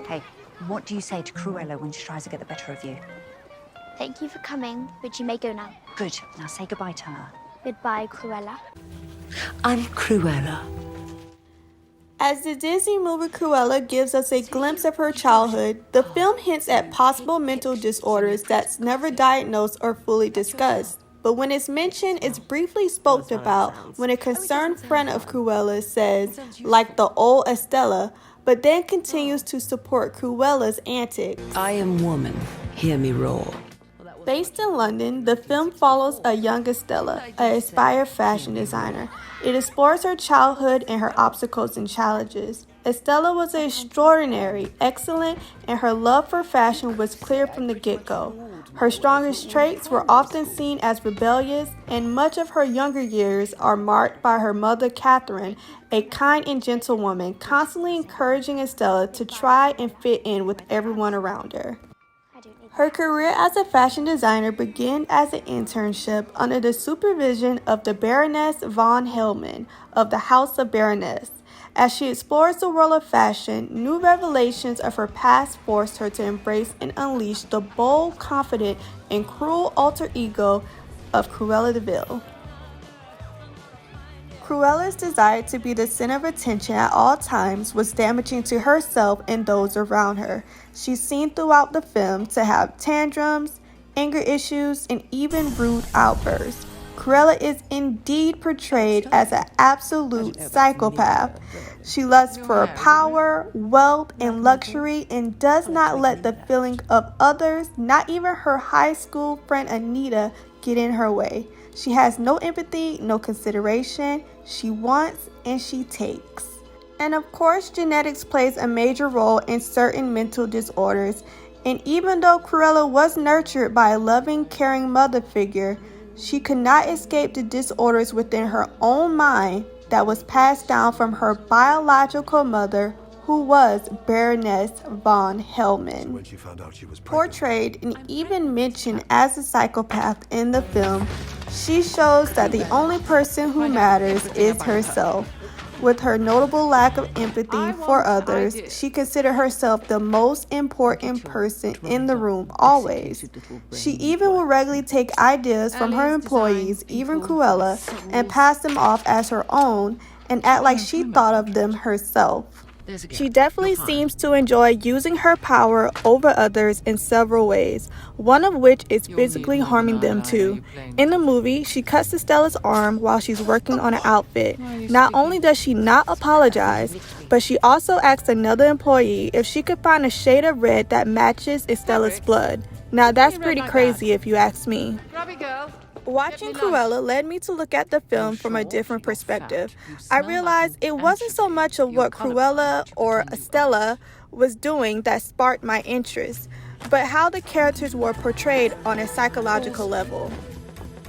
Hey, what do you say to Cruella when she tries to get the better of you? Thank you for coming, but you may go now. Good. Now say goodbye to her. Goodbye, Cruella. I'm Cruella. As the Disney movie Cruella gives us a glimpse of her childhood, the film hints at possible mental disorders that's never diagnosed or fully discussed. But when it's mentioned, it's briefly spoke about when a concerned friend of Cruella says, like the old Estella, but then continues to support Cruella's antics. I am woman. Hear me roar. Based in London, the film follows a young Estella, an aspired fashion designer. It explores her childhood and her obstacles and challenges. Estella was extraordinary, excellent, and her love for fashion was clear from the get-go. Her strongest traits were often seen as rebellious, and much of her younger years are marked by her mother, Catherine, a kind and gentle woman, constantly encouraging Estella to try and fit in with everyone around her. Her career as a fashion designer began as an internship under the supervision of the Baroness von Hellman of the House of Baroness. As she explores the world of fashion, new revelations of her past forced her to embrace and unleash the bold, confident, and cruel alter ego of Cruella Deville. Cruella's desire to be the center of attention at all times was damaging to herself and those around her. She's seen throughout the film to have tantrums, anger issues, and even rude outbursts. Cruella is indeed portrayed as an absolute psychopath. She lusts for power, wealth, and luxury and does not let the feeling of others, not even her high school friend Anita, get in her way. She has no empathy, no consideration. She wants and she takes. And of course, genetics plays a major role in certain mental disorders. And even though Cruella was nurtured by a loving, caring mother figure, she could not escape the disorders within her own mind that was passed down from her biological mother, who was Baroness von Hellman. Portrayed and even mentioned as a psychopath in the film, she shows that the only person who matters is herself. With her notable lack of empathy for others, she considered herself the most important person in the room always. She even would regularly take ideas from her employees, even Cruella, and pass them off as her own and act like she thought of them herself. She definitely seems to enjoy using her power over others in several ways, one of which is physically harming them too. In the movie, she cuts Estella's arm while she's working on an outfit. Not only does she not apologize, but she also asks another employee if she could find a shade of red that matches Estella's blood. Now that's pretty crazy if you ask me. Watching Cruella led me to look at the film from a different perspective. I realized it wasn't so much of what Cruella or Estella was doing that sparked my interest, but how the characters were portrayed on a psychological level.